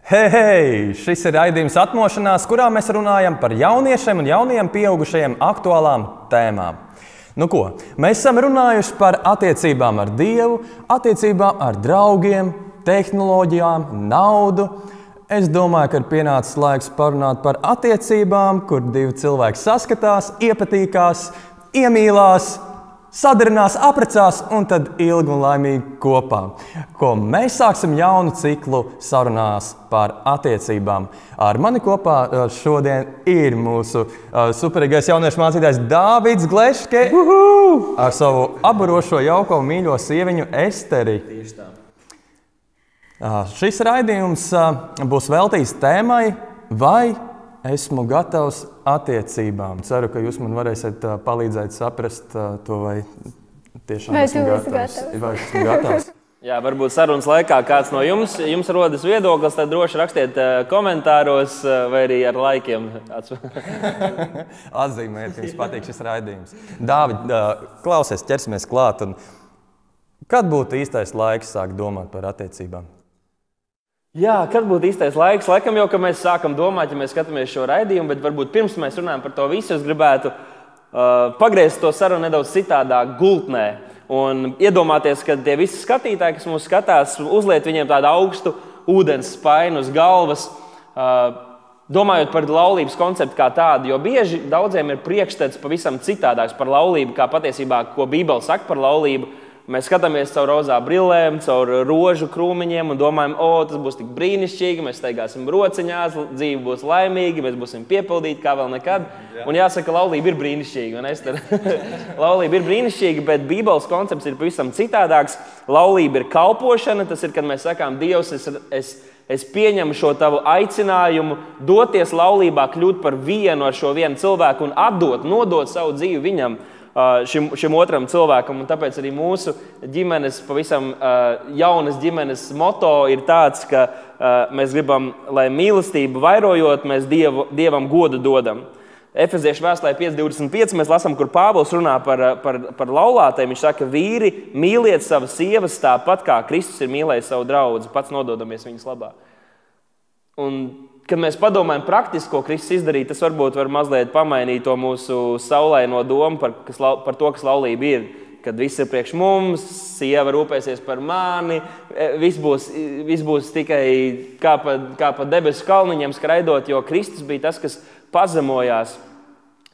Hei! Šis ir raidījums Atmošanās, kurā mēs runājam par jauniešiem un jauniem pieaugušajiem aktuālām tēmām. Nu ko, mēs esam runājuši par attiecībām ar Dievu, attiecībām ar draugiem, tehnoloģijām, naudu. Es domāju, ka ir pienācis laiks parunāt par attiecībām, kur divi cilvēki saskatās, iepatīkās, iemīlās, sadarinās, apprecās un tad ilgi un laimīgi kopā. Ko mēs sāksim jaunu ciklu sarunās par attiecībām. Ar mani kopā šodien ir mūsu superīgais jauniešu mācītājs Dāvids Gleške ar savu aburošo, jauko, mīļo sieviņu Esteri. Tieši tā. Šis raidījums būs veltīts tēmai, vai esmu gatavs attiecībām. Ceru, ka jūs man varēsiet palīdzēt saprast to, vai tiešām esmu gatavs. Vai esmu gatavs. Jā, varbūt sarunas laikā kāds no jums rodas viedoklis, tad droši rakstiet komentāros vai arī ar laikiem. Atzīmējiet, jums patīk šis raidījums. Dāvid, klausies, ķersimies klāt. Kad būtu īstais laiks sākt domāt par attiecībām? Jā, kad būtu īstais laiks? Laikam jau, ka mēs sākam domāt, ja mēs skatāmies šo raidījumu, bet varbūt pirms mēs runājam par to visu, es gribētu pagriezt to sarunu nedaudz citādāk gultnē. Un iedomāties, ka tie visi skatītāji, kas mūs skatās, uzliet viņiem tādu augstu ūdens spainu uz galvas, domājot par laulības konceptu kā tādu, jo bieži daudziem ir priekšstats pavisam citādāks par laulību, kā patiesībā, ko Bībele saka par laulību. Mēs skatāmies caur rozā brillēm, caur rožu krūmiņiem un domājam, tas būs tik brīnišķīgi, mēs staigāsim rociņās, dzīve būs laimīga, mēs būsim piepildīti kā vēl nekad. Un jāsaka, laulība ir brīnišķīga. Laulība ir brīnišķīga, bet Bībeles koncepts ir pavisam citādāks. Laulība ir kalpošana, tas ir, kad mēs sakām, Dievs, es pieņemu šo tavu aicinājumu, doties laulībā, kļūt par vienu ar šo vienu cilvēku un nodot savu dzīvi viņam. Šim otram cilvēkam, un tāpēc arī mūsu ģimenes, pavisam jaunas ģimenes moto ir tāds, ka mēs gribam, lai mīlestību vairojot, mēs Dievam godu dodam. Efeziešu vēstulē 5.25 mēs lasām, kur Pāvils runā par laulātēm. Viņš saka, vīri, mīliet savas sievas tāpat, kā Kristus ir mīlējis savu draudzi, pats nododamies viņas labā. Un kad mēs padomājam praktiski, ko Kristus izdarīja, tas varbūt var mazliet pamainīt to mūsu saulaino domu par to, kas laulība ir. Kad viss ir priekš mums, sieva rūpēsies par mani, viss būs tikai kā pa debesu kalniņiem skraidot, jo Kristus bija tas, kas pazemojās,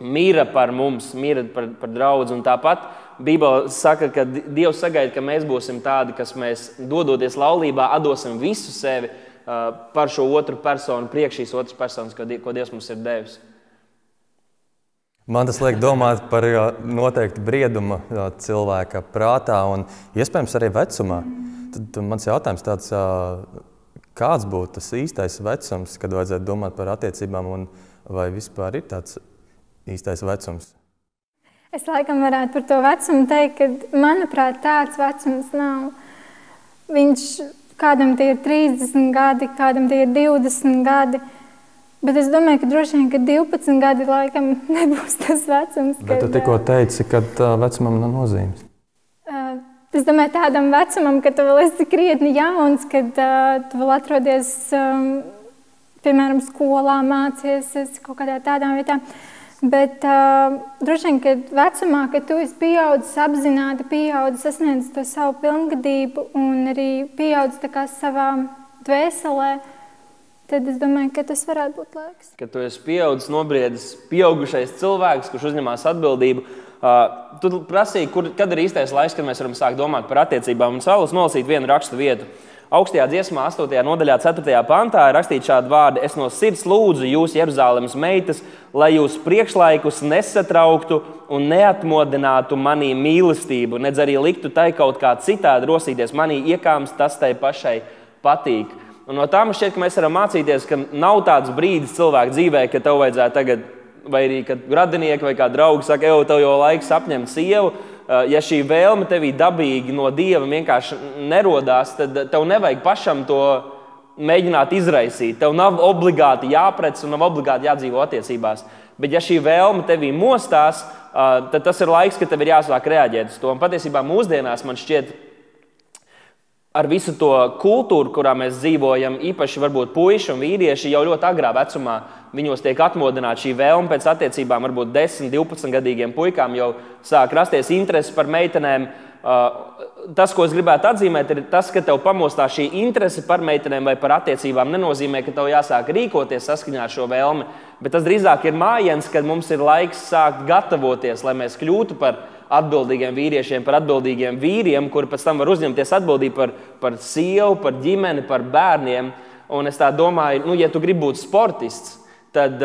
mīra par mums, mīra par draudzi. Un tāpat Bībele saka, ka Dievs sagaida, ka mēs būsim tādi, kas mēs dodoties laulībā, atdosim visu sevi par šo otru personu, priekš šīs otras personas, ko Dievs mums ir devis. Man tas liek domāt par noteikti brieduma cilvēka prātā un iespējams arī vecumā. Tad mans jautājums tāds, kāds būtu tas īstais vecums, kad vajadzētu domāt par attiecībām un vai vispār ir tāds īstais vecums? Es laikam varētu par to vecumu teikt, ka manuprāt tāds vecums nav. Kādam tie ir 30 gadi, kādam tie ir 20 gadi. Bet es domāju, ka droši vien, ka 12 gadi laikam nebūs tas vecums. Bet tu tikko teici, ka vecumam nav nozīmes. Es domāju, tādam vecumam, ka tu vēl esi krietni jauns, kad tu vēl atrodies, piemēram, skolā, mācies, kaut kādā tādām vietām. Bet droši vien, ka vecumā, kad tu esi pieaudzis, apzināti pieaudzis, sasniedzis to savu pilngadību un arī pieaudzis tā kā savā dvēselē, tad es domāju, ka tas varētu būt laiks. Kad tu esi pieaudzis, nobriedis, pieaugušais cilvēks, kurš uzņemās atbildību, tu prasīji, kad ir īstais laiks, kad mēs varam sākt domāt par attiecībām. Un vēlos nolasīt vienu rakstu vietu. Augstajā dziesmā, 8. nodaļā, 4. pantā ir rakstīts šādi vārdi: Es no sirds lūdzu jūs, Jeruzalemes meitas, lai jūs priekšlaikus nesatrauktu un neatmodinātu manī mīlestību, nedz arī liktu tai kaut kā citādi rosīties manī, iekāms tas tai pašai patīk. Un no tā man šķiet, ka mēs varam mācīties, ka nav tāds brīdis cilvēku dzīvē, ka tev vajadzētu tagad, vai arī kad radinieki vai kā draugi saka, tev jau laiks apņemt sievu. Ja šī vēlme tevī dabīgi no Dieva vienkārši nerodās, tad tev nevajag pašam to mēģināt izraisīt. Tev nav obligāti jāprec un nav obligāti jādzīvo attiecībās. Bet ja šī vēlme tevī mostās, tad tas ir laiks, kad tev ir jāsāk reaģēt uz to. Un patiesībā mūsdienās man šķiet, ar visu to kultūru, kurā mēs dzīvojam, īpaši varbūt puiši un vīrieši jau ļoti agrā vecumā, viņos tiek atmodināta šī vēlme pēc attiecībām, varbūt 10, 12 gadīgiem puikām jau sāk rasties interesi par meitenēm. Tas, ko es gribētu atzīmēt, ir tas, ka tev pamostā šī interese par meitenēm vai par attiecībām nenozīmē, ka tev jāsāk rīkoties saskaņā ar šo vēlmi, bet tas drīzāk ir mājiens, kad mums ir laiks sākt gatavoties, lai mēs kļūtu par atbildīgiem vīriešiem, par atbildīgiem vīriem, kuri pēc tam var uzņemties atbildību par sievu, par ģimeni, par bērniem. Un es tā domāju, ja tu gribi būt sportists, tad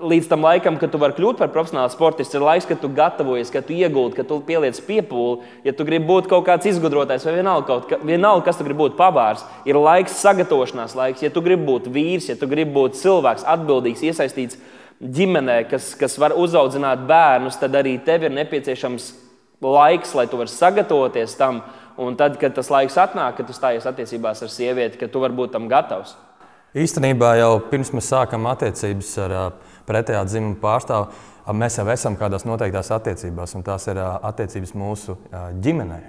līdz tam laikam, kad tu vari kļūt par profesionālu sportistu, ir laiks, kad tu gatavojies, kad tu ieguldi, kad tu pieliec piepūli. Ja tu gribi būt kaut kāds izgudrotājs vai vienalga, kas tu gribi būt pavārs, ir laiks sagatavošanās laiks. Ja tu gribi būt vīrs, ja tu gribi būt cilvēks atbildīgs, iesaistīts ģimenē, kas var uzaudzināt bērnus, tad arī tev ir nepieciešams laiks, lai tu vari sagatavoties tam. Un tad, kad tas laiks atnāk, kad tu stājies attiecībās ar sievieti, kad tu vari būt tam gatavs. Īstenībā jau pirms mēs sākam attiecības ar pretējā dzimuma pārstāvu, mēs jau esam kādās noteiktās attiecībās, un tās ir attiecības mūsu ģimenē.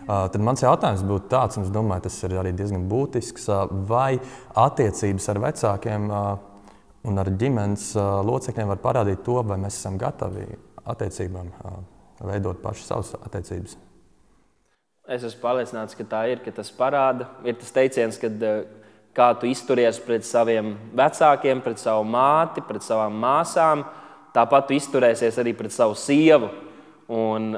Tad mans jautājums būtu tāds, un es domāju, tas ir arī diezgan būtisks, vai attiecības ar vecākiem un ar ģimenes locekļiem var parādīt to, vai mēs esam gatavi attiecībām veidot paši savas attiecības. Es esmu pārliecināts, ka tā ir, ka tas parāda. Ir tas teiciens, kad kā tu izturies pret saviem vecākiem, pret savu māti, pret savām māsām, tāpat tu izturēsies arī pret savu sievu. Un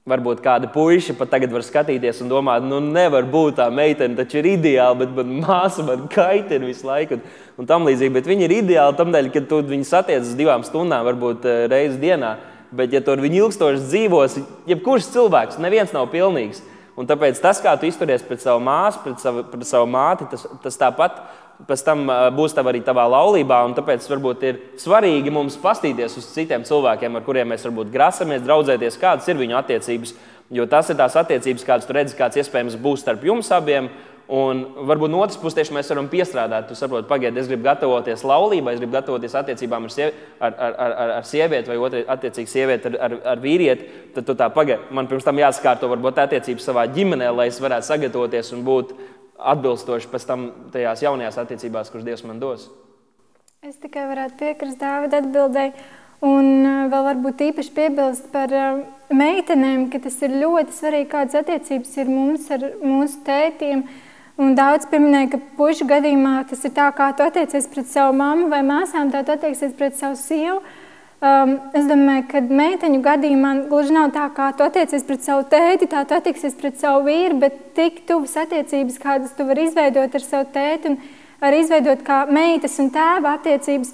varbūt kādi puiši pat tagad var skatīties un domāt, nevar būt tā meitene, taču ir ideāli, bet man māsa man kaitina visu laiku un tam līdzīgi. Bet viņi ir ideāli tamdēļ, ka tu viņu satiec uz 2 stundām, varbūt reizi dienā. Bet ja tu ar viņu ilgstoši dzīvos, jebkurš cilvēks, neviens nav pilnīgs. Un tāpēc tas, kā tu izturies pret savu māsu, pret savu māti, tas tāpat pēc tam būs arī tavā laulībā. Un tāpēc varbūt ir svarīgi mums pastīties uz citiem cilvēkiem, ar kuriem mēs varbūt grasamies draudzēties, kādas ir viņu attiecības. Jo tas ir tās attiecības, kādas tu redzi, kāds iespējams būs starp jums abiem. Un varbūt no otras puses tieši mēs varam piestrādāt. Tu saproti, pagaidi, es gribu gatavoties laulībai, es gribu gatavoties attiecībām ar sievieti vai attiecīgi sievieti ar vīrieti. Tad tu tā pagaidi, man pirms tam jāsakārto varbūt attiecības savā ģimenē, lai es varētu sagatavoties un būt atbilstoši pēc tam tajās jaunajās attiecībās, kuras Dievs man dos. Es tikai varētu piekrist Dāvida atbildēji. Un vēl varbūt īpaši piebilst par meitenēm, ka tas ir ļoti svarīgi, kādas attiecības ir mums ar mūsu tētiem. Un daudz pieminēja, ka puišu gadījumā tas ir tā, kā tu attiecies pret savu mammu vai māsām, tā tu attieksies pret savu sievu. Es domāju, ka meiteņu gadījumā gluži nav tā, kā tu attiecies pret savu tēti, tā tu attieksies pret savu vīru, bet tik tuvas attiecības, kādas tu vari izveidot ar savu tēti un arī izveidot kā meitas un tēva attiecības.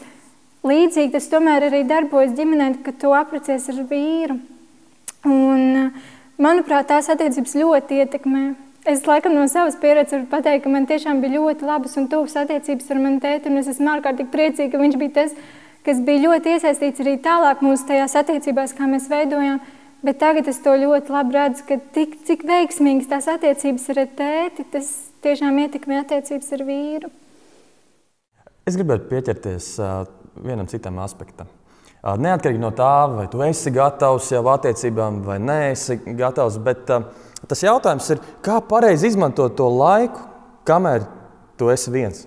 Līdzīgi tas tomēr arī darbojas ģimenē, kad tu apprecēs ar vīru. Un, manuprāt, tās attiecības ļoti ietekmē. Es laikam no savas pieredzes varu pateikt, ka man tiešām bija ļoti labas un tuvas attiecības ar mani tēti, un es esmu ārkārtīgi priecīga, ka viņš bija tas, kas bija ļoti iesaistīts arī tālāk mūsu tajās attiecībās, kā mēs veidojām. Bet tagad es to ļoti labi redzu, ka cik veiksmīgas tās attiecības ir ar tēti, tas tiešām ietekmē attiecības ar vīru. Es gribētu pieķerties vienam citam aspektam. Neatkarīgi no tā, vai tu esi gatavs jau attiecībām vai neesi gatavs, bet tas jautājums ir, kā pareizi izmantot to laiku, kamēr tu esi viens?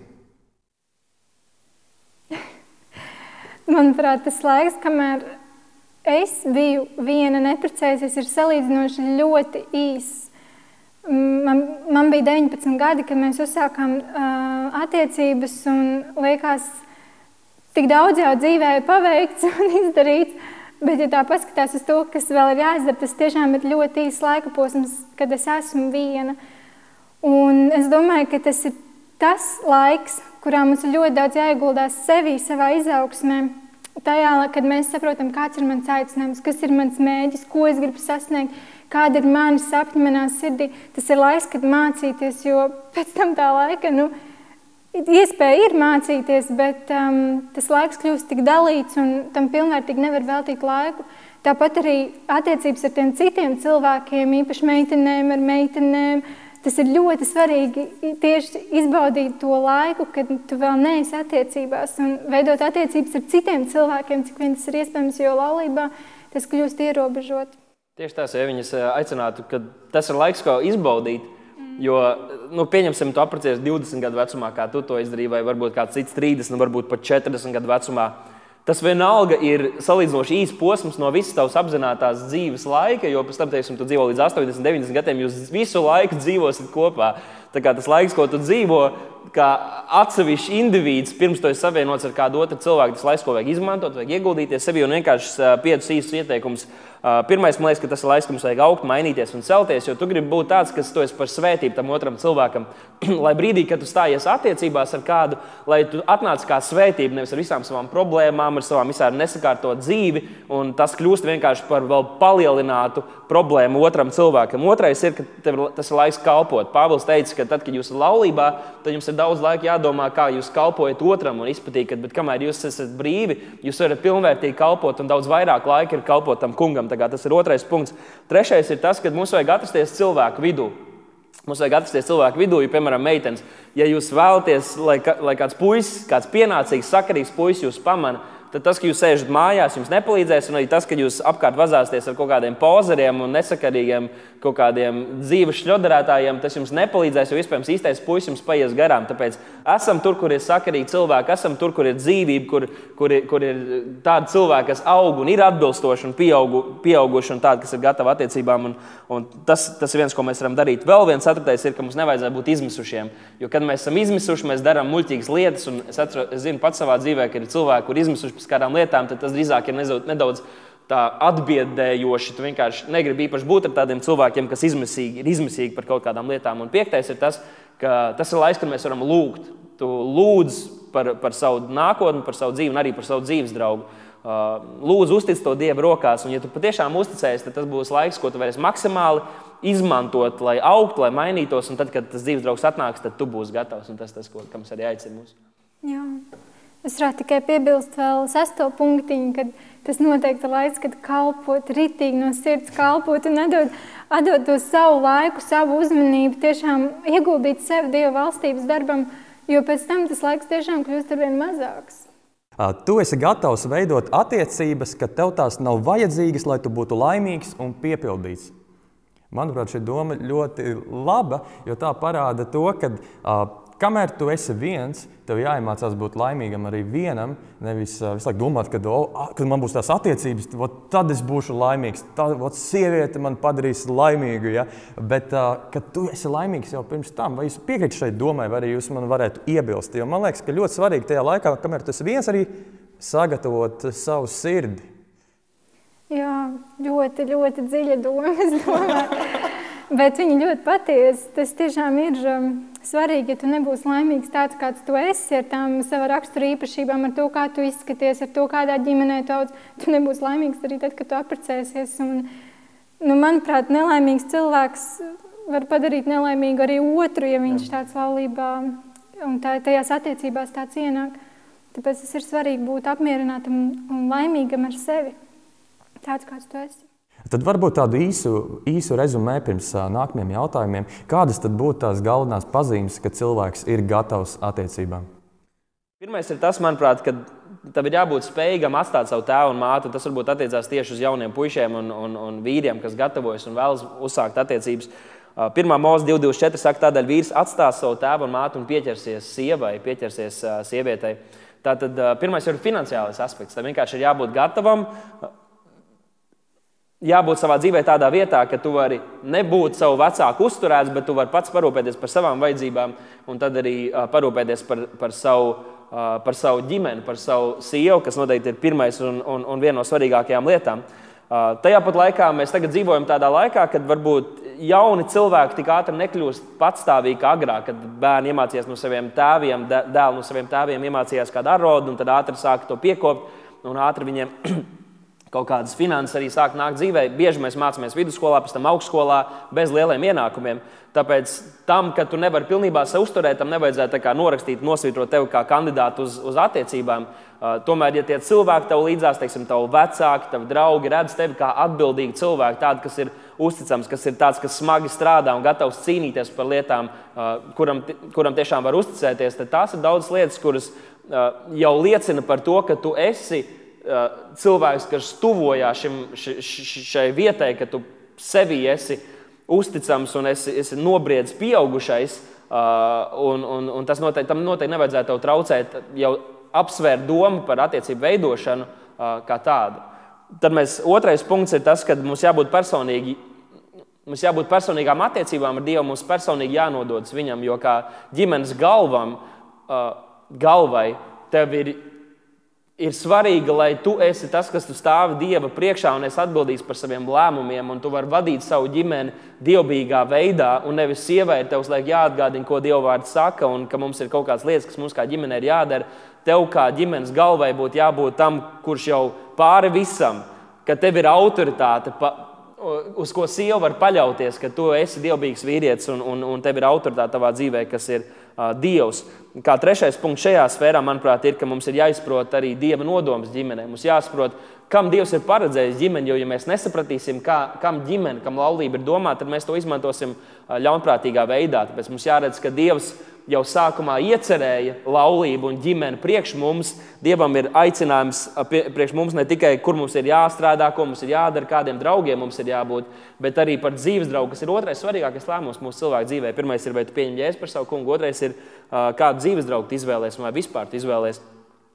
Manuprāt, tas laiks, kamēr es biju viena neprecējusies, ir salīdzinoši ļoti īss. Man bija 19 gadi, kad mēs uzsākām attiecības un liekas, tik daudz jau dzīvē ir paveikts un izdarīts, bet, ja tā paskatās uz to, kas vēl ir jāizdara, tas tiešām ir ļoti īsts laika posms, kad es esmu viena. Un es domāju, ka tas ir tas laiks, kurā mums ir ļoti daudz jāieguldās sevī, savā izaugsmē. Tajā, kad mēs saprotam, kāds ir mans aicinājums, kas ir mans mēģis, ko es gribu sasniegt, kāda ir mani sapņi manā sirdī. Tas ir laiks, kad mācīties, jo pēc tam tā laika, iespēja ir mācīties, bet tas laiks kļūst tik dalīts un tam pilnvērtīgi nevar veltīt laiku. Tāpat arī attiecības ar tiem citiem cilvēkiem, īpaši meitenēm ar meitenēm. Tas ir ļoti svarīgi tieši izbaudīt to laiku, kad tu vēl neesi attiecībās un veidot attiecības ar citiem cilvēkiem, cik vien tas ir iespējams, jo laulībā tas kļūst ierobežot. Tieši tās, ja viņas aicinātu, ka tas ir laiks, ko izbaudīt. Jo, pieņemsim, tu apprecējies 20 gadu vecumā, kā tu to izdarīji, vai varbūt kāds cits 30, varbūt pat 40 gadu vecumā. Tas vienalga ir salīdzinoši īs posms no visas tavas apzinātās dzīves laika, jo pēc tam, teiksim, tu dzīvo līdz 80, 90 gadiem, jūs visu laiku dzīvosit kopā. Tā kā tas laiks, ko tu dzīvo, kā atsevišķi indivīds, pirms tu esi savienots ar kādu otru cilvēku, tas laiks, ko vajag izmantot, vajag ieguldīties sevi un vienkārši 5 īsus ieteikumus. Pirmais, man liekas, ka tas ir laiks, ka mums vajag augt, mainīties un celties, jo tu gribi būt tāds, kas tu esi par svētību tam otram cilvēkam. Lai brīdī, kad tu stājies attiecībās ar kādu, lai tu atnāc kā svētība, nevis ar visām savām problēmām, ar savām visām nesakārtot dzīvi, un tas kļūst vienkārši par vēl palielinātu problēmu otram cilvēkam. Otrais ir, ka tas ir laiks kalpot. Pāvils teica, ka tad, kad jūs esat laulībā, tad jums ir daudz laika jādomā, kā jūs kalpojat otram un izpatīkat, bet kamēr jūs esat brīvi, jūs varat pilnvērtīgi kalpot un daudz vairāk laika ir kalpot tam kungam. Tas ir otrais punkts. Trešais ir tas, ka mums vajag atrasties cilvēku vidū. Mums vajag atrasties cilvēku vidū, jo, piemēram, meitenes, ja jūs vēlaties, lai kāds puisis, kāds pienācīgs, sakarīgs puisis jūs pamana, tad tas, ka jūs sēžat mājās, jums nepalīdzēs, un arī tas, ka jūs apkārt vazāsties ar kaut kādiem pozeriem un nesakarīgiem kaut kādiem dzīves šļodarētājiem, tas jums nepalīdzēs, jo iespējams īstais puisis jums paies garām. Tāpēc esam tur, kur ir sakarīgi cilvēki, esam tur, kur ir dzīvība, kur ir tādi cilvēki, kas aug un ir atbilstoši un pieauguši un tādi, kas ir gatavi attiecībām. Un tas ir viens, ko mēs varam darīt. Vēl viens ceturtais ir, ka mums nevajadzētu būt izmisušiem. Jo, kad mēs esam izmisuši, mēs darām muļķīgas lietas, un es zinu pats savā dzīvē, ka ir cilvēki, kur izmisuši pēc kādām lietām, tad tas drīzāk ir nedaudz tā atbiedējoši. Tu vienkārši negribi īpaši būt ar tādiem cilvēkiem, kas ir izmisīgi par kaut kādām lietām. Un piektais ir tas, ka tas ir laiks, kad mēs varam lūgt. Tu lūdz par savu nākotni, par savu dzīvi un arī par savu dzīves draugu. Lūdzu, uztic to Dieva rokās, un ja tu patiešām uzticēsi, tad tas būs laiks, ko tu varēsi maksimāli izmantot, lai augtu, lai mainītos, un tad, kad tas dzīves draugs atnāks, tad tu būsi gatavs, un tas, kam mums arī aicina mūs. Jā. Es varētu tikai piebilst vēl 6. punktiņu, kad tas noteikti laiks, kad kalpot, ritīgi no sirds kalpot un atdot to savu laiku, savu uzmanību, tiešām ieguldīt sevi Dieva valstības darbam, jo pēc tam tas laiks tiešām kļūst arvien mazāks. Tu esi gatavs veidot attiecības, ka tev tās nav vajadzīgas, lai tu būtu laimīgs un piepildīts. Manuprāt, šī doma ļoti laba, jo tā parāda to, ka kamēr tu esi viens, tev jāiemācās būt laimīgam arī vienam, nevis visu laiku domāt, kad man būs tās attiecības, tad es būšu laimīgs, tad sieviete man padarīs laimīgu. Ja? Bet, kad tu esi laimīgs jau pirms tam, vai jūs piekrītat šai domai, vai arī jūs man varētu iebilst? Jo man liekas, ka ļoti svarīgi tajā laikā, kamēr tu esi viens, arī sagatavot savu sirdi. Jā, ļoti, ļoti dziļa doma, es domāju. Bet viņa ļoti patiesa. Tas tiešām ir svarīgi, ja tu nebūsi laimīgs tāds, kāds tu esi, ar tām sava rakstura īpašībām, ar to, kā tu izskaties, ar to, kādā ģimenē tu audz. Tu nebūsi laimīgs arī tad, kad tu apprecēsies. Un, manuprāt, nelaimīgs cilvēks var padarīt nelaimīgu arī otru, ja viņš tāds laulībā un tajās attiecībās tāds ienāk. Tāpēc tas ir svarīgi būt apmierinātam un laimīgam ar sevi. Tāds, kāds tu esi. Tad varbūt tādu īsu rezumē pirms nākamajiem jautājumiem. Kādas tad būtu tās galvenās pazīmes, ka cilvēks ir gatavs attiecībām? Pirmais ir tas, manuprāt, ka tev ir jābūt spējīgam atstāt savu tēvu un māti. Tas varbūt attiecās tieši uz jauniem puišiem un vīriem, kas gatavojas un vēlas uzsākt attiecības. 1. Mūzes 2.24 saka, tādēļ vīrs atstās savu tēvu un māti un pieķersies sievai, pieķersies sievietei. Tātad pirmais ir finansiālais aspekts. Tev vienkārši ir jābūt gatavam, jābūt savā dzīvē tādā vietā, ka tu vari nebūt savu vecāku uzturēts, bet tu vari pats parūpēties par savām vajadzībām un tad arī parūpēties par savu ģimeni, par savu sievu, kas noteikti ir pirmais un viena no svarīgākajām lietām. Tajā pat laikā mēs tagad dzīvojam tādā laikā, kad varbūt jauni cilvēki tik ātri nekļūst patstāvīgi kā agrāk, kad bērni iemācījās no saviem tēviem, dēli no saviem tēviem iemācījās kādu arodu un tad ātri sāka to piekopt un ātri viņiem kaut kādas finanses arī sāk nākt dzīvē. Bieži mēs mācāmies vidusskolā, pēc tam augstskolā bez lieliem ienākumiem. Tāpēc tam, ka tu nevari pilnībā sev uzturēt, tam nevajadzētu norakstīt, nosvītrot tevi kā kandidātu uz attiecībām. Tomēr, ja tie cilvēki tev līdzās, teiksim, tavu vecāki, tavi draugi redz tevi kā atbildīgu cilvēku, tādu, kas ir uzticams, kas ir tāds, kas smagi strādā un gatavs cīnīties par lietām, kuram tiešām var uzticēties, tad tās ir daudzas lietas, kuras jau liecina par to, ka tu esi cilvēks, kas tuvojās šai vietai, ka tu sevi esi uzticams un esi nobriedzis pieaugušais, un tam noteikti nevajadzētu tev traucēt jau apsvērt domu par attiecību veidošanu kā tādu. Tad otrais punkts ir tas, ka mums jābūt personīgām attiecībām ar Dievu, mums personīgi jānododas viņam, jo kā ģimenes galvai tev ir svarīgi, lai tu esi tas, kas tu stāvi Dieva priekšā un esi atbildīgs par saviem lēmumiem, un tu vari vadīt savu ģimeni dievbijīgā veidā, un nevis sievai tev liek jāatgādina, ko Dieva vārds saka, un ka mums ir kaut kādas lietas, kas mums kā ģimenei ir jādara. Tev kā ģimenes galvai būtu jābūt tam, kurš jau pāri visam, ka tev ir autoritāte, uz ko sieva var paļauties, ka tu esi dievbijīgs vīrietis un tev ir autoritāte tavā dzīvē, kas ir Dievs. Kā trešais punkts šajā sfērā, manuprāt, ir, ka mums ir jāizprot arī Dieva nodoms ģimenei. Mums jāsaprot, kam Dievs ir paredzējis ģimeni, jo ja mēs nesapratīsim, kam ģimene, kam laulība ir domāta, tad mēs to izmantosim ļaunprātīgā veidā. Tāpēc mums jāredz, ka Dievs jau sākumā iecerēja laulību un ģimeni priekš mums. Dievam ir aicinājums priekš mums ne tikai, kur mums ir jāstrādā, ko mums ir jādara, kādiem draugiem mums ir jābūt, bet arī par dzīves draugu, kas ir otrais svarīgākais lēmums mūsu cilvēku dzīvē. Pirmais ir, vai tu pieņem Jēzu par savu kungu, otrais ir, kādu dzīves draugu tu izvēlēs vai vispār tu izvēlēs.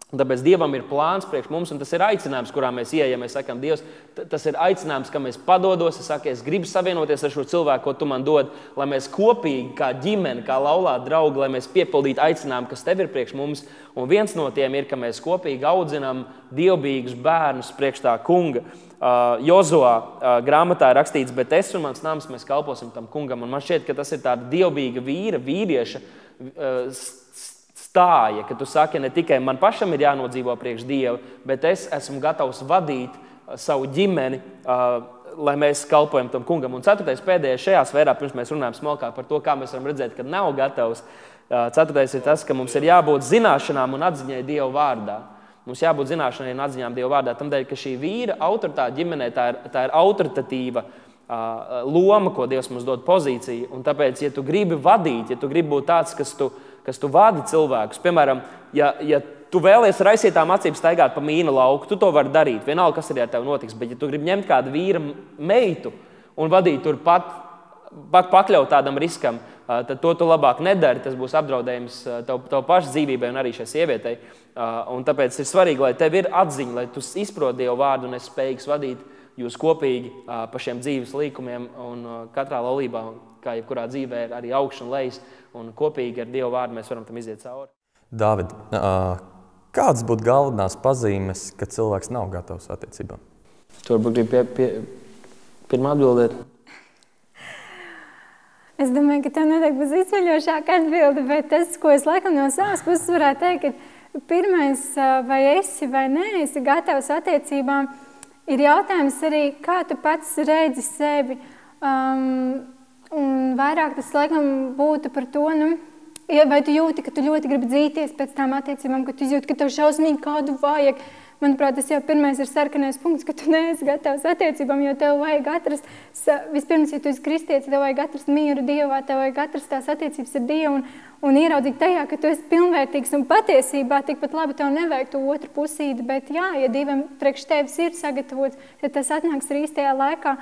Tāpēc Dievam ir plāns priekš mums, un tas ir aicinājums, kurā mēs ieejam. Mēs sakām, Dievs, tas ir aicinājums, ka mēs padodos. Es saku, es gribu savienoties ar šo cilvēku, ko tu man dod, lai mēs kopīgi, kā ģimene, kā laulāti draugi, lai mēs piepildītu aicinājumu, kas tev ir priekš mums. Un viens no tiem ir, ka mēs kopīgi audzinām dievbijīgus bērnus priekš tā kunga. Jozuā grāmatā ir rakstīts, bet es un mans nams, mēs kalposim tam kungam. Un man šķiet, ka tas ir tāda dievbijīga vīrieša stāja, ka tu saki, ne tikai man pašam ir jānodzīvo priekš Dieva, bet es esmu gatavs vadīt savu ģimeni, lai mēs kalpojam tam kungam. Un ceturtais, pēdējais šajā sfērā, pirms mēs runājam smalkāk par to, kā mēs varam redzēt, ka nav gatavs. Ceturtais ir tas, ka mums ir jābūt zināšanām un atziņai Dieva vārdā. Mums jābūt zināšanai un atziņām Dieva vārdā. Tamdēļ, ka šī vīra autoritāte ģimenē, tā ir autoritatīva loma, ko Dievs mums dod pozīciju. Un tāpēc, ja tu gribi vadīt, ja tu gribi būt tāds, kas tu vadi cilvēkus, piemēram, ja tu vēlies ar aizsietām acīm staigāt pa mīnu lauku, tu to vari darīt. Vienalga, kas arī ar tevi notiks. Bet, ja tu gribi ņemt kādu vīra meitu un vadīt tur pat pakļaut tādam riskam, tad to tu labāk nedari. Tas būs apdraudējums tev pašu dzīvībai un arī šai sievietei. Un tāpēc ir svarīgi, lai tev ir atziņa, lai tu izproti Dievu vārdu un esi spējīgs vadīt jūs kopīgi pa šiem dzīves līkumiem. Un katrā laulībā, kā jebkurā dzīvē, ir arī augšs un lejas. Un kopīgi ar Dievu vārdu mēs varam tam iziet cauri. Dāvid, kādas būtu galvenās pazīmes, ka cilvēks nav gatavs attiecībām? Tu varbūt gribi pirmā atbildēt. Es domāju, ka tev noteikti būs izceļošāka atbilde, bet tas, ko es laikam no savas puses varētu teikt, ka pirmais, vai esi vai neesi gatavs attiecībām, ir jautājums arī, kā tu pats redzi sevi. Un vairāk tas laikam būtu par to, vai tu jūti, ka tu ļoti gribi dzīties pēc tām attiecībām, ka tu izjūti, ka tev šausmīgi kādu vajag. Manuprāt, tas jau pirmais ir sarkanais punkts, ka tu neesi gatavs attiecībām, jo tev vajag atrast, vispirms, ja tu esi kristietis, tev vajag atrast mieru Dievā, tev vajag atrast tās attiecības ar Dievu un ieraudzīt tajā, ka tu esi pilnvērtīgs un patiesībā tikpat labi tev nevajag to otru pusīti, bet jā, ja Dievam priekš tevis ir sagatavots, tad tas atnāks arī īstajā laikā.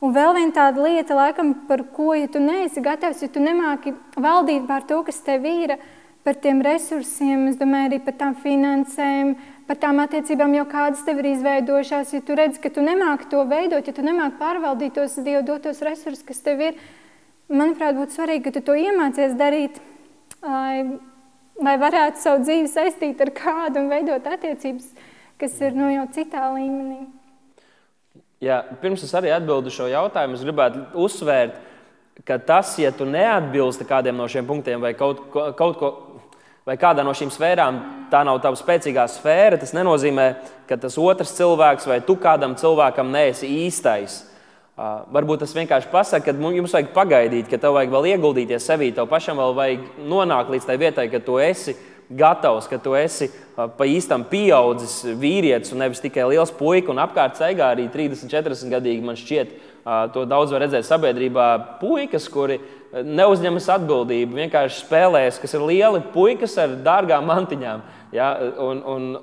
Un vēl viena tāda lieta, laikam, par ko, ja tu neesi gatavs, ja tu nemāki valdīt pār to, kas tev ir, par tiem resursiem, es domāju, arī par tām finansēm, par tām attiecībām jau kādas tev ir izveidojušās. Ja tu redzi, ka tu nemāki to veidot, ja tu nemāki pārvaldīt tos Dievu dotos resursus, kas tev ir, manuprāt, būtu svarīgi, ka tu to iemācies darīt, lai varētu savu dzīvi saistīt ar kādu un veidot attiecības, kas ir jau citā līmenī. Jā, pirms es arī atbildu šo jautājumu, es gribētu uzsvērt, ka tas, ja tu neatbilsti kādiem no šiem punktiem vai kaut ko, vai kādā no šīm sfērām, tā nav tava spēcīgā sfēra, tas nenozīmē, ka tas otrs cilvēks vai tu kādam cilvēkam neesi īstais. Varbūt tas vienkārši pasaka, ka jums vajag pagaidīt, ka tev vajag vēl ieguldīties sevī, tev pašam vēl vajag nonākt līdz tai vietai, ka tu esi gatavs, ka tu esi pa īstam pieaudzis vīrietis un nevis tikai liels puika un apkārt ceigā arī 30-40 gadīgi, man šķiet, to daudz var redzēt sabiedrībā, puikas, kuri neuzņemas atbildību, vienkārši spēlēs, kas ir lieli puikas ar dārgām mantiņām. Ja? Un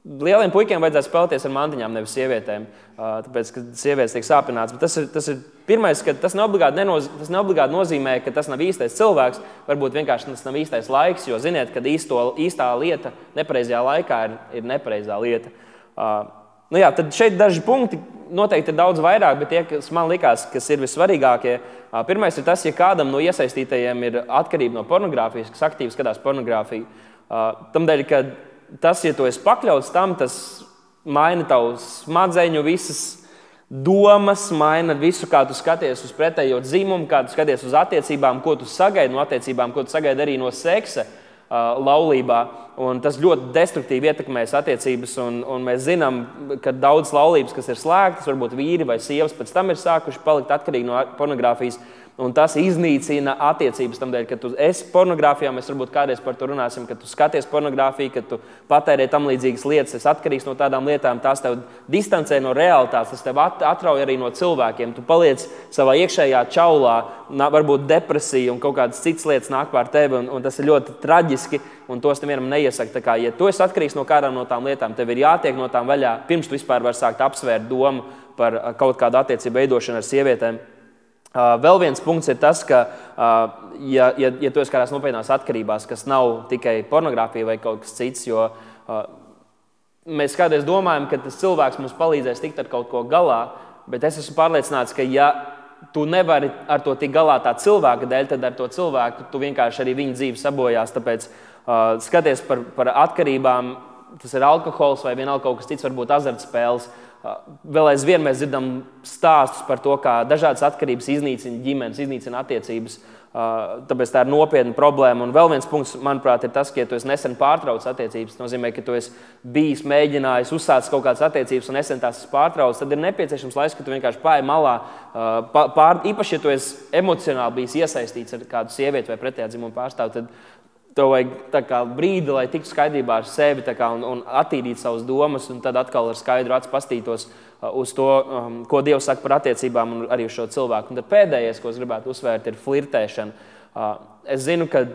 lieliem puikiem vajadzētu spēlēties ar mantiņām, nevis sievietēm, tāpēc, ka sievietes tiek sāpināts. Bet tas ir pirmais, ka tas neobligāti nozīmē, ka tas nav īstais cilvēks, varbūt vienkārši tas nav īstais laiks, jo ziniet, ka īstā lieta nepareizajā laikā ir nepareizā lieta. Tad šeit daži punkti, noteikti ir daudz vairāk, bet tie, kas man likās, kas ir vissvarīgākie. Pirmais ir tas, ja kādam no iesaistītajiem ir atkarība no pornogrāfijas, kas aktīvi skatās pornogrāfiju. Tamdēļ, ka tas, ja tu esi pakļauts tam, tas maina tavu smadzeņu visas domas, maina visu, kā tu skaties uz pretējo dzimumu, kā tu skaties uz attiecībām, ko tu sagaidi no attiecībām, ko tu sagaidi arī no seksa laulībā. Un tas ļoti destruktīvi ietekmēs attiecības. Un mēs zinām, ka daudz laulības, kas ir slēgtas, varbūt vīri vai sievas pēc tam ir sākuši palikt atkarīgi no pornogrāfijas. Un tas iznīcina attiecības tamdēļ, ka tu esi pornogrāfijā. Mēs varbūt kādreiz par to runāsim, ka tu skaties pornogrāfiju, ka tu patērē tam līdzīgas lietas, esi atkarīgs no tādām lietām, tās tev distancē no realitātes, tas tev atrauj arī no cilvēkiem. Tu paliec savā iekšējā čaulā, varbūt depresija un kaut kādas citas lietas nāk pār tevi, un tas ir ļoti traģiski, un tos nevienam neiesaka. Tā kā, ja tu esi atkarīgs no kādām no tām lietām, tev ir jātiek no tām vaļā, pirms tu vispār var sākt apsvērt domu par kaut kādu attiecību veidošanu ar sievietēm. Vēl viens punkts ir tas, ka, ja tu esi kādās nopietnās atkarībās, kas nav tikai pornogrāfija vai kaut kas cits, jo mēs kādreiz domājam, ka tas cilvēks mums palīdzēs tikt ar kaut ko galā, bet es esmu pārliecināts, ka ja tu nevari ar to tikt galā tā cilvēka dēļ, tad ar to cilvēku tu vienkārši arī viņa dzīvi sabojās. Tāpēc skaties par atkarībām, tas ir alkohols vai vienalga kaut kas cits, varbūt azartspēles. Vēl aizvien mēs dzirdam stāstus par to, kā dažādas atkarības iznīcina ģimenes, iznīcina attiecības. Tāpēc tā ir nopietna problēma. Un vēl viens punkts, manuprāt, ir tas, ka, ja tu esi nesen pārtraucis attiecības, nozīmē, ka tu esi bijis mēģinājis uzsākt kaut kādas attiecības un nesen tās pārtraucis, tad ir nepieciešams laiks, ka tu vienkārši paej malā. Īpaši, ja tu esi emocionāli bijis iesaistīts ar kādu sievieti vai pretējā dzimuma pārstāvu, tad tev vajag brīdi, lai tiktu skaidrībā ar sevi un attīrīt savas domas, un tad atkal ar skaidru acu pastītos uz to, ko Dievs saka par attiecībām un arī uz šo cilvēku. Un tad pēdējais, ko es gribētu uzsvērt, ir flirtēšana. Es zinu, ka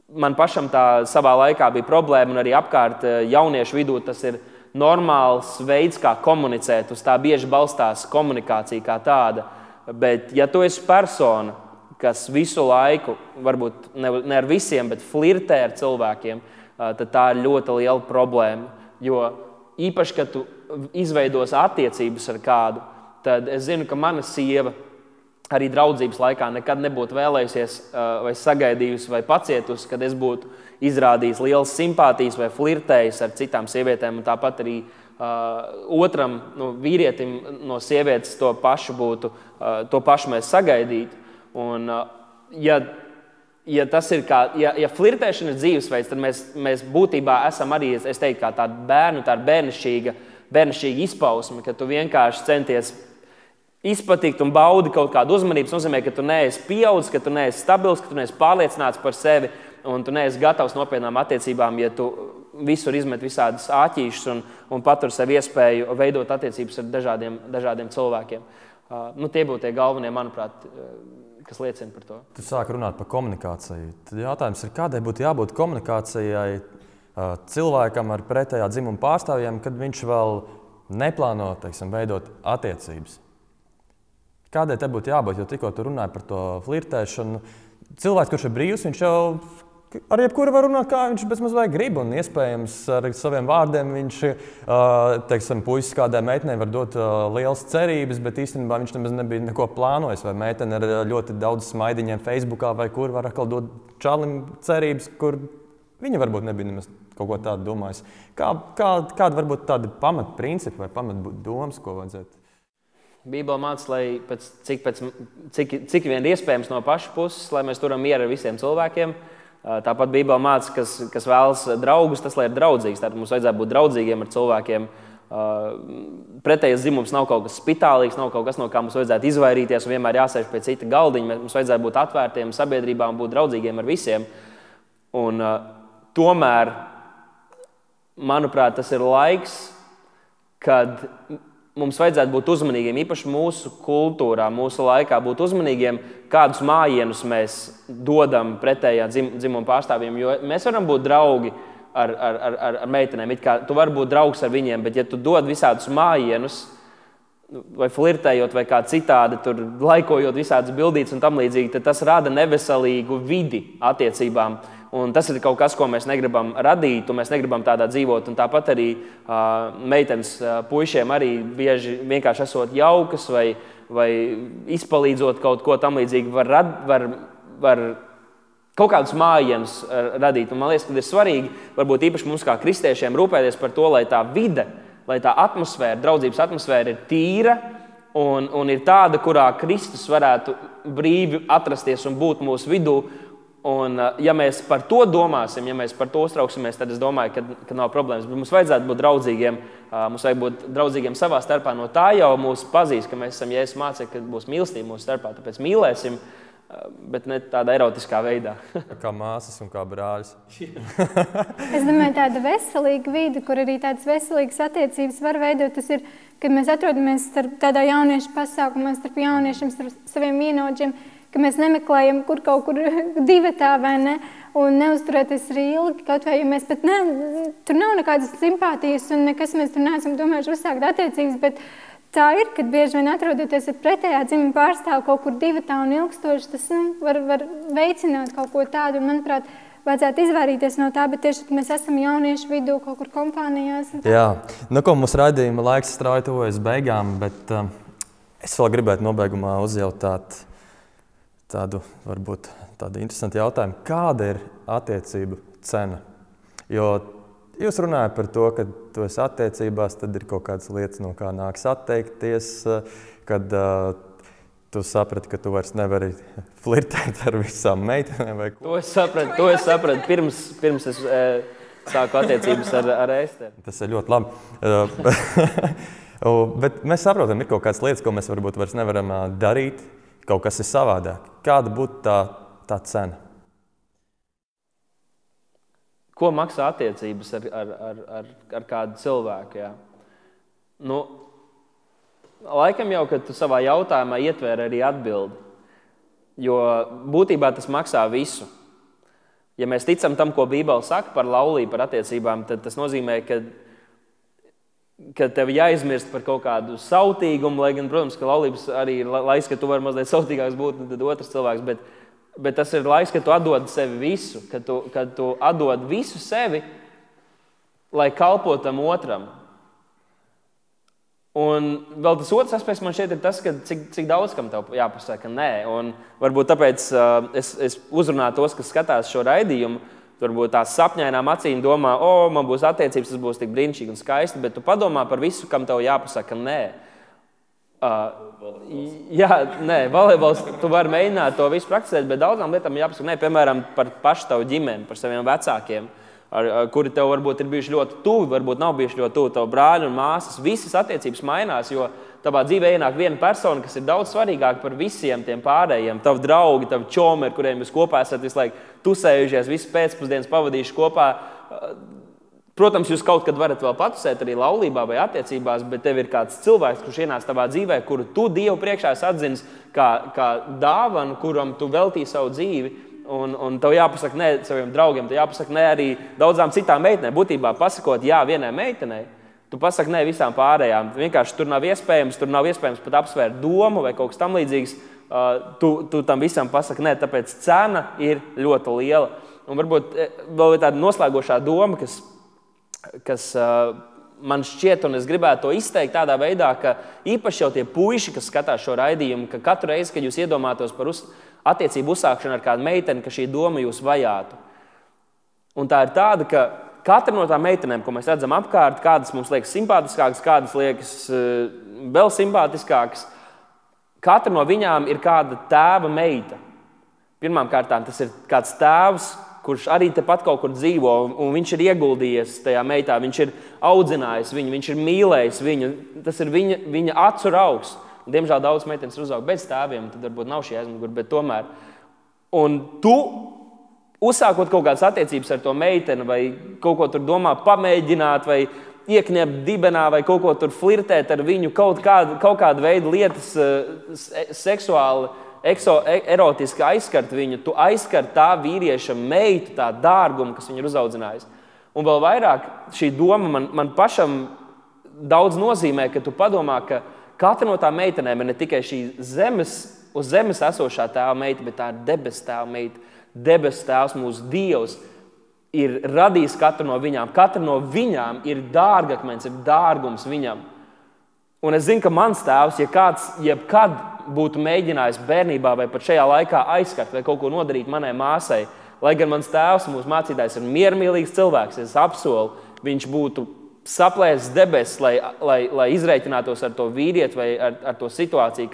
man pašam tā savā laikā bija problēma, un arī apkārt jauniešu vidū tas ir normāls veids, kā komunicēt. Uz tā bieži balstās komunikācija kā tāda. Bet ja tu esi persona, kas visu laiku, varbūt ne ar visiem, bet flirtē ar cilvēkiem, tad tā ir ļoti liela problēma. Jo īpaši, kad tu izveidos attiecības ar kādu, tad es zinu, ka mana sieva arī draudzības laikā nekad nebūtu vēlējusies vai sagaidījusi vai pacietusi, kad es būtu izrādījis lielas simpātijas vai flirtējis ar citām sievietēm, un tāpat arī otram vīrietim no sievietes to pašu mēs sagaidītu. Un, ja tas ir ja flirtēšana ir dzīvesveids, tad mēs būtībā esam arī, es teiktu, kā tāda bērnišķīga izpausme, ka tu vienkārši centies izpatikt un baudi kaut kādu uzmanību. Tas nozīmē, ka tu neesi pieaudzis, ka tu neesi stabils, ka tu neesi pārliecināts par sevi un tu neesi gatavs nopietnām attiecībām, ja tu visur izmet visādas āķīšas un patur sev iespēju veidot attiecības ar dažādiem cilvēkiem. Tie būtu tie galvenie, manuprāt, kas liecina par to. Tu sāk runāt par komunikāciju. Tad jautājums ir, kādai būtu jābūt komunikācijai cilvēkam ar pretējā dzimuma pārstāvjiem, kad viņš vēl neplāno, veidot attiecības? Kādai te būtu jābūt, jo tikko tu runāji par to flirtēšanu? Cilvēks, kurš ir brīvs, viņš jau ar jebkuru var runāt, kā viņš bezmaz vai grib, un iespējams ar saviem vārdiem viņš, puisis kādai meitenei var dot lielas cerības, bet īstenībā viņš nemaz nebija neko plānojis, vai meitene ar ļoti daudz smaidiņiem Facebookā, vai kur var atkal dot čalim cerības, kur viņa varbūt nebija nemaz kaut ko tādu domājis. Kāda varbūt tāda pamatprincipi vai pamatdomas, ko vajadzētu? Bībele māca, lai cik vien iespējams no paša puses, lai mēs turam mieru ar visiem cilvēkiem. Tāpat Bībele māca, kas vēlas draugus, tas lai ir draudzīgs. Tātad mums vajadzētu būt draudzīgiem ar cilvēkiem. Pretējais dzimums nav kaut kas spitālīgs, nav kaut kas, no kā mums vajadzētu izvairīties un vienmēr jāsēž pie cita galdiņa. Mums vajadzētu būt atvērtiem sabiedrībā un būt draudzīgiem ar visiem. Un tomēr, manuprāt, tas ir laiks, kad mums vajadzētu būt uzmanīgiem, īpaši mūsu kultūrā, mūsu laikā, būt uzmanīgiem, kādus mājienus mēs dodam pretējā dzimuma pārstāvjiem. Jo mēs varam būt draugi ar meitenēm. It kā tu vari būt draugs ar viņiem, bet ja tu dod visādus mājienus, vai flirtējot, vai kā citādi, tur laikojot visādas bildītes un tam līdzīgi, tad tas rada neveselīgu vidi attiecībām. Un tas ir kaut kas, ko mēs negribam radīt, un mēs negribam tādā dzīvot. Un tāpat arī meitenes puišiem arī bieži vienkārši esot jaukas vai izpalīdzot kaut ko tam līdzīgi var kaut kādus mājienus radīt. Un man liekas, ka ir svarīgi, varbūt īpaši mums kā kristiešiem, rūpēties par to, lai tā vide, lai tā atmosfēra, draudzības atmosfēra ir tīra un ir tāda, kurā Kristus varētu brīvi atrasties un būt mūsu vidū. Un, ja mēs par to domāsim, ja mēs par to uztrauksimies, tad es domāju, ka nav problēmas. Bet mums vajadzētu būt draudzīgiem, mums vajag būt draudzīgiem savā starpā. No tā jau mūs pazīst, ka mēs esam Jēzus mācekļi, ka būs mīlestība mūsu starpā. Tāpēc mīlēsim, bet ne tādā erotiskā veidā. Kā māsas un kā brāļus. Es domāju, tāda veselīga vide, kur arī tādas veselīgas attiecības var veidot, tas ir, kad mēs atrodamies tādā jauniešu pasākumā, starp jauniešiem, starp saviem vienaudžiem, ka mēs nemeklējam kaut kur divatā vai ne, un neuzturēties arī ilgi, kaut vai, ja mēs pat tur nav nekādas simpātijas un nekas mēs tur neesam domājuši uzsākt attiecības, bet tā ir, kad bieži vien atrodoties ar pretējā dzimuma pārstāvu kaut kur divatā un ilgstoši, tas var veicināt kaut ko tādu, un, manuprāt, vajadzētu izvairīties no tā, bet tieši, ka mēs esam jauniešu vidū kaut kur kompānijās. Jā, ko mums raidījuma laiks strauji tuvojas beigām, bet es vēl gribētu nobeigumā uzjautāt tādu interesantu jautājumu. Kāda ir attiecību cena? Jo jūs runājat par to, ka tu esi attiecībās, tad ir kaut kādas lietas, no kā nāks atteikties, kad tu saprati, ka tu vairs nevari flirtēt ar visām meitenēm vai ko? To es sapratu pirms es sāku attiecības ar Esteru. Tas ir ļoti labi. Bet mēs saprotam, ir kaut kādas lietas, ko mēs varbūt vairs nevaram darīt. Kaut kas ir savādāk. Kāda būtu tā cena? Ko maksā attiecības ar kādu cilvēku? Jā? Laikam jau, kad tu savā jautājumā ietvēri arī atbildi. Jo būtībā tas maksā visu. Ja mēs ticam tam, ko Bībele saka par laulību, par attiecībām, tad tas nozīmē, ka tev jāizmirst par kaut kādu sautīgumu, lai gan, protams, ka laulības arī ir laiks, ka tu vari mazliet sautīgāks būt, tad otrs cilvēks, bet tas ir laiks, kad tu atdod sevi visu, kad tu atdod visu sevi, lai kalpotu tam otram. Un vēl tas otrs aspekts man šķiet ir tas, ka cik daudz kam tev jāpasaka nē. Un varbūt tāpēc es uzrunāju tos, kas skatās šo raidījumu, varbūt tās sapņainām acīm domā, man būs attiecības, tas būs tik brīnišķīgi un skaisti, bet tu padomā par visu, kam tev jāpasaka nē. Volejbols, tu vari mēģināt to visu praktizēt, bet daudzām lietām jāpasaka nē, piemēram, par pašu tavu ģimeni, par saviem vecākiem, kuri tev varbūt ir bijuši ļoti tuvi, varbūt nav bijuši ļoti tuvi, tavu brāļu un māsas. Visas attiecības mainās, jo tavā dzīvē ienāk viena persona, kas ir daudz svarīgāka par visiem tiem pārējiem. Tavi draugi, tavi čomi, ar kuriem jūs kopā esat visu laiku tusējušies, visu pēcpusdienas pavadījuši kopā. Protams, jūs kaut kad varat vēl patusēt arī laulībā vai attiecībās, bet tev ir kāds cilvēks, kurš ienāc tavā dzīvē, kuru tu Dievu priekšā atzins kā dāvanu, kuram tu veltīji savu dzīvi. Un tev jāpasaka nē saviem draugiem, tev jāpasaka nē arī daudzām citām meitenēm. Būtībā pasakot jā vienai meitenei, tu pasaki nē visām pārējām. Vienkārši tur nav iespējams pat apsvērt domu vai kaut kas tam līdzīgs. Tu tam visam pasaki nē, tāpēc cena ir ļoti liela. Un varbūt vēl ir tāda noslēgošā doma, kas man šķiet, un es gribētu to izteikt tādā veidā, ka īpaši jau tie puiši, kas skatās šo raidījumu, ka katru reizi, kad jūs iedomātos par attiecību uzsākšanu ar kādu meiteni, ka šī doma jūs vajātu. Un tā ir tāda, ka katra no tām meitenēm, ko mēs redzam apkārt, kādas mums liekas simpātiskākas, kādas liekas vēl simpātiskākas, katra no viņām ir kāda tēva meita. Pirmām kārtām tas ir kāds tēvs, kurš arī tepat kaut kur dzīvo, un viņš ir ieguldījies tajā meitā, viņš ir audzinājis viņu, viņš ir mīlējis viņu, tas ir viņa acu raugs. Diemžēl daudz meitenes ir uzaugt bez tēviem, tad varbūt nav šī aizmugure, bet tomēr. Un tu, uzsākot kaut kādas attiecības ar to meiteni, vai kaut ko tur domā pamēģināt, vai iekņept dibenā, vai kaut ko tur flirtēt ar viņu, kaut kādu veidu lietas seksuāli, erotiski aizskart viņu, tu aizskart tā vīrieša meitu, tā dārgumu, kas viņu ir uzaudzinājis. Un vēl vairāk šī doma man pašam daudz nozīmē, ka tu padomā, ka katra no tām meitenēm ir ne tikai šī uz zemes esošā tēva meita, bet tā ir debesu tēva meita. Debesu tēvs, mūsu Dievs, ir radījis katru no viņām. Katra no viņām ir dārgakmens, ir dārgums viņam. Un es zinu, ka mans tēvs, ja kāds jebkad būtu mēģinājis bērnībā vai pat šajā laikā aizskart vai kaut ko nodarīt manai māsai, lai gan mans tēvs, mūsu mācītājs, ir miermīlīgs cilvēks, es apsolu, viņš būtu saplēsis debesis, lai izreikinātos ar to vīrieti vai ar to situāciju,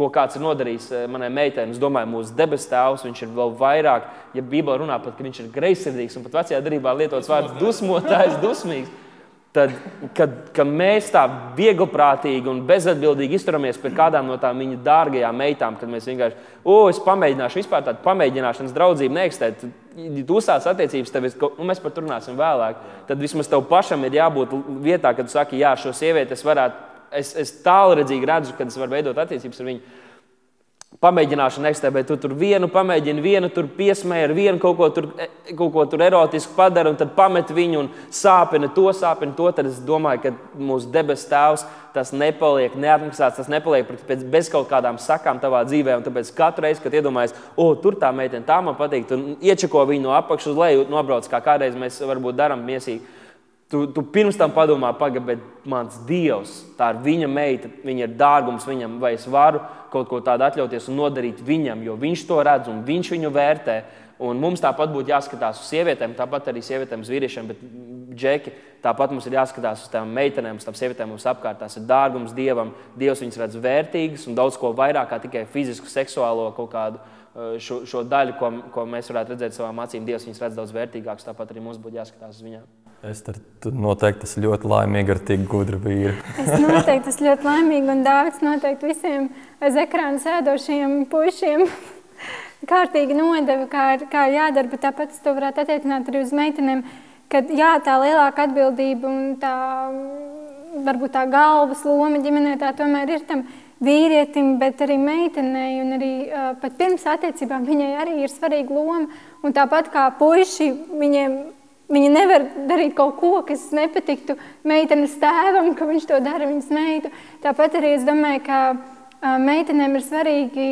ko kāds ir nodarījis manai meitai. Es domāju, mūsu debesu tēvs, viņš ir vēl vairāk, ja Bībele runā pat, ka viņš ir greizsirdīgs un pat vecajā derībā lietots vārds dusmotājs, dusmīgs, tad, kad mēs tā vieglprātīgi un bezatbildīgi izturamies pret kādām no tām viņa dārgajām meitām, kad mēs vienkārši, es pamēģināšu, vispār tādu pamēģināšanas draudzību neeksistēt, tu uzsāc attiecības, mēs par to runāsim vēlāk, tad vismaz tev pašam ir jābūt vietā, kad tu saki, jā, šo sievieti es tālredzīgi redzu, kad es varu veidot attiecības ar viņu. Pamēģināšana neksistē, bet tu tur vienu pamēģini, vienu tur piesmēji, ar vienu kaut ko tur erotisku padara, un tad pamet viņu un sāpina to, tad es domāju, ka mūsu debesu tēvs tas nepaliek neatmaksāts, tas nepaliek bez kaut kādām sakām tavā dzīvē, un tāpēc katru reizi, kad iedomājies, tur tā meitene, tā man patīk, tu iečeko viņu no apakšas uz leju, nobrauc, kā kādreiz mēs varbūt darām miesīgi. Tu pirms tam padomā, bet mans Dievs, tā ir viņa meita, viņa ir dārgums viņam, vai es varu kaut ko tādu atļauties un nodarīt viņam, jo viņš to redz un viņš viņu vērtē. Un mums tāpat būtu jāskatās uz sievietēm, tāpat arī sievietēm uz vīriešiem, bet džeki, tāpat mums ir jāskatās uz tām meitenēm, uz tām sievietēm mums apkārt. Tās ir dārgums Dievam, Dievs viņas redz vērtīgas un daudz ko vairāk kā tikai fizisku, seksuālo kaut kādu šo daļu, ko mēs varētu redzēt savām acīm. Dievs viņas redz daudz vērtīgākas, tāpat arī mums būtu jāskatās uz viņām. Tu noteikti esi ļoti laimīga ar tik gudru vīru. Es noteikti esmu ļoti laimīga un Dāvids noteikti visiem aiz ekrāna sēdošajiem puišiem kārtīgi nodeva, kā jādara, bet tāpat es to varētu attiecināt arī uz meitenēm, kad jā, tā lielāka atbildība un tā, varbūt tā galvas loma ģimenē tā tomēr ir tam vīrietim, bet arī meitenei un arī pat pirms attiecībām viņai arī ir svarīga loma. Un tāpat kā puiši, viņi nevar darīt kaut ko, kas nepatiktu meitenes tēvam, ka viņš to dara viņas meitu. Tāpat arī es domāju, ka meitenēm ir svarīgi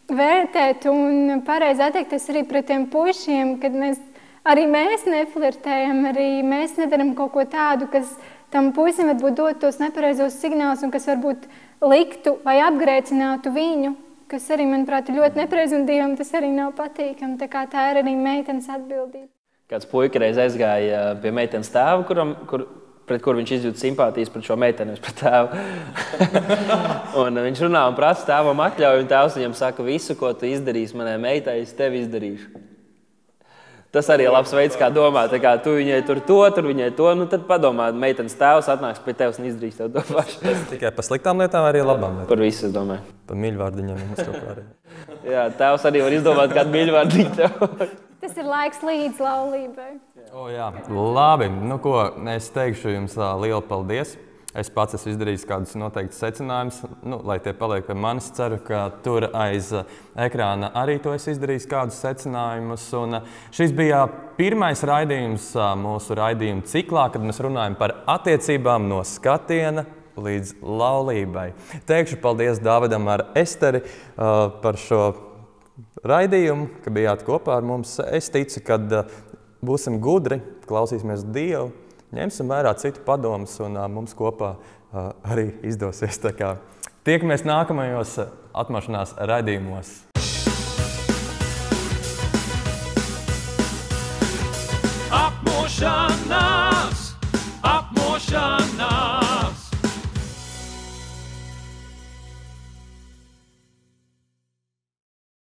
vērtēt un pareizi attiekties arī pret tiem puišiem, kad arī mēs neflirtējam, arī mēs nedaram kaut ko tādu, kas tam puisim varbūt dot tos nepareizos signālus un kas varbūt liktu vai apgrēcinātu viņu, kas arī, manuprāt, ir ļoti nepareizi un Dievam tas arī nav patīkami. Tā kā tā ir arī meitenes atbildība. Kāds puika reiz aizgāja pie meitenes tēva, pret kur viņš izjūt simpātijas pret šo meiteni, pret tēvu. Un viņš runā un prasa tēvam atļauju, un tēvs viņam saka, visu, ko tu izdarīsi manai meitai, es tevi izdarīšu. Tas arī ir labs veids, kā domāt. Tā kā tu viņai tur viņai to, tad padomā, meitenes tēvs atnāks pie tevs un izdarīs tev to pašu. Tikai par sliktām lietām arī labām lietām? Par visu, es domāju. Par mīļvārdiņiem mums kaut kā arī. Jā, tēvs arī var izdomāt kādu mīļvārdiņu tev. Tas ir laiks līdz laulībai. Jā, labi. Es teikšu jums lielu paldies. Es pats esmu izdarījis kādus noteiktus secinājumus, lai tie paliek pie manis. Ceru, ka tur aiz ekrāna arī to es izdarīju kādus secinājumus. Un šis bija pirmais raidījums mūsu raidījuma ciklā, kad mēs runājam par attiecībām no skatiena līdz laulībai. Teikšu paldies Dāvidam ar Esteri par šo raidījumu, ka bijāt kopā ar mums. Es ticu, ka būsim gudri, klausīsimies Dievu, ņemsim vērā citu padomus un mums kopā arī izdosies. Tā kā tiekamies nākamajos atmošanās raidījumos. Apmošana!